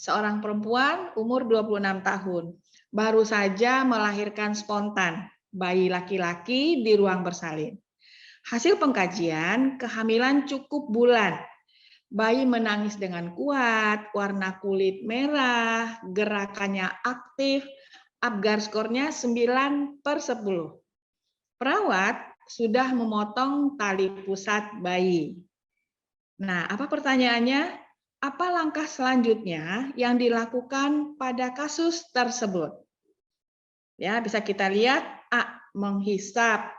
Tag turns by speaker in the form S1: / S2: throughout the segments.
S1: seorang perempuan umur 26 tahun. Baru saja melahirkan spontan bayi laki-laki di ruang bersalin. Hasil pengkajian, kehamilan cukup bulan. Bayi menangis dengan kuat, warna kulit merah, gerakannya aktif, Apgar skornya 9/10. Perawat sudah memotong tali pusat bayi. Nah, apa pertanyaannya? Apa langkah selanjutnya yang dilakukan pada kasus tersebut? Ya, bisa kita lihat A. Menghisap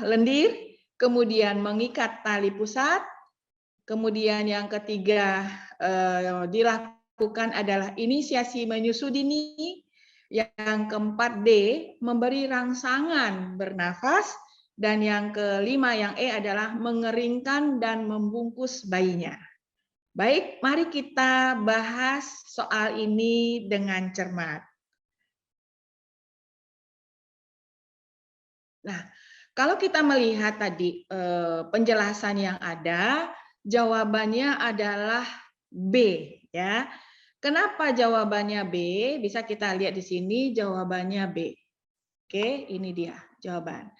S1: lendir, kemudian mengikat tali pusat, kemudian yang ketiga dilakukan adalah inisiasi menyusui dini, yang keempat D. memberi rangsangan bernafas, dan yang kelima yang E adalah mengeringkan dan membungkus bayinya. Baik, mari kita bahas soal ini dengan cermat. Nah, kalau kita melihat tadi penjelasan yang ada, jawabannya adalah B, ya. Kenapa jawabannya B? Bisa kita lihat di sini jawabannya B. Oke, ini dia jawaban.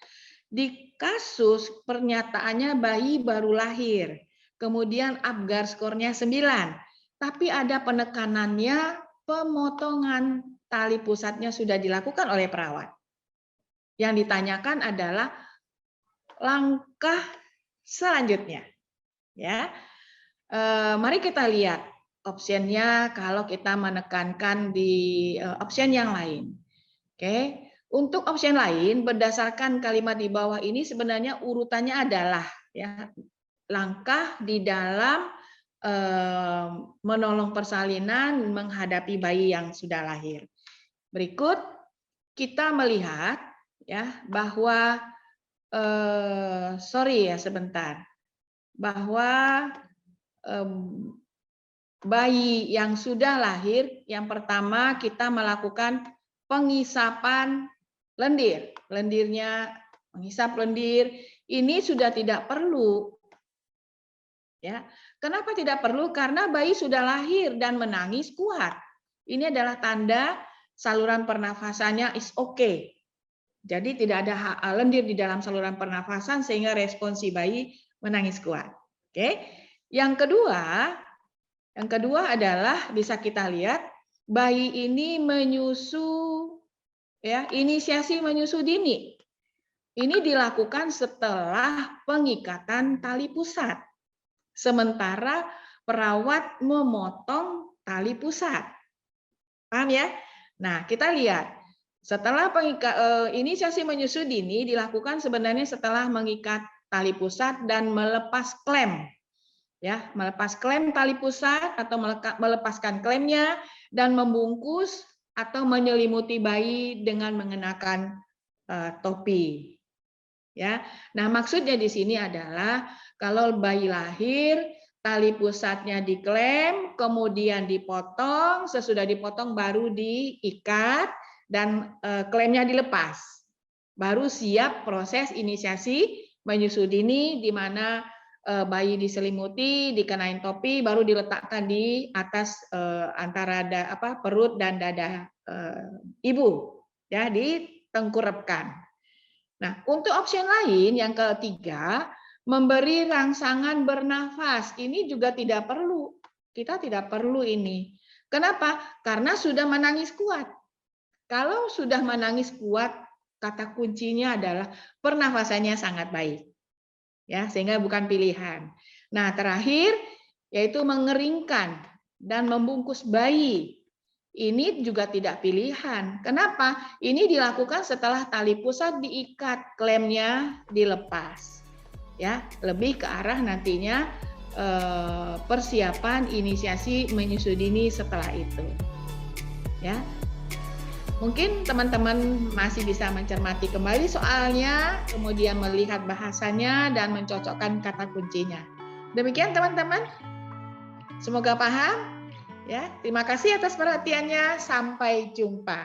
S1: Di kasus pernyataannya bayi baru lahir, kemudian Apgar skornya 9, tapi ada penekanannya pemotongan tali pusatnya sudah dilakukan oleh perawat. Yang ditanyakan adalah langkah selanjutnya. Ya, mari kita lihat opsinya kalau kita menekankan di opsi yang lain. Oke, untuk opsi lain berdasarkan kalimat di bawah ini sebenarnya urutannya adalah ya langkah di dalam menolong persalinan menghadapi bayi yang sudah lahir. Berikut kita melihat ya bahwa bahwa bayi yang sudah lahir yang pertama kita melakukan pengisapan lendir. Lendirnya menghisap lendir ini sudah tidak perlu. Ya. Kenapa tidak perlu? Karena bayi sudah lahir dan menangis kuat. Ini adalah tanda saluran pernafasannya is okay. Jadi tidak ada lendir di dalam saluran pernafasan sehingga respon si bayi menangis kuat. Oke. Yang kedua adalah bisa kita lihat bayi ini menyusu ya, inisiasi menyusu dini. Ini dilakukan setelah pengikatan tali pusat. Sementara perawat memotong tali pusat. Paham ya? Nah, kita lihat setelah inisiasi menyusui dini dilakukan sebenarnya setelah mengikat tali pusat dan melepas klem. Ya, melepas klem tali pusat atau melepaskan klemnya dan membungkus atau menyelimuti bayi dengan mengenakan topi. Ya. Nah, maksudnya di sini adalah kalau bayi lahir tali pusatnya diklem, kemudian dipotong, sesudah dipotong baru diikat dan klemnya dilepas. Baru siap proses inisiasi menyusui dini di mana bayi diselimuti, dikenain topi, baru diletakkan di atas antara perut dan dada ibu, ya, ditengkurapkan. Nah, untuk opsi lain yang ketiga, memberi rangsangan bernafas. Ini juga tidak perlu. Kita tidak perlu ini. Kenapa? Karena sudah menangis kuat. Kalau sudah menangis kuat, kata kuncinya adalah pernafasannya sangat baik. Ya, sehingga bukan pilihan. Nah, terakhir yaitu mengeringkan dan membungkus bayi. Ini juga tidak pilihan. Kenapa? Ini dilakukan setelah tali pusat diikat, klemnya dilepas. Ya, lebih ke arah nantinya persiapan inisiasi menyusui dini setelah itu. Ya. Mungkin teman-teman masih bisa mencermati kembali soalnya, kemudian melihat bahasanya dan mencocokkan kata kuncinya. Demikian teman-teman. Semoga paham. Ya, terima kasih atas perhatiannya. Sampai jumpa.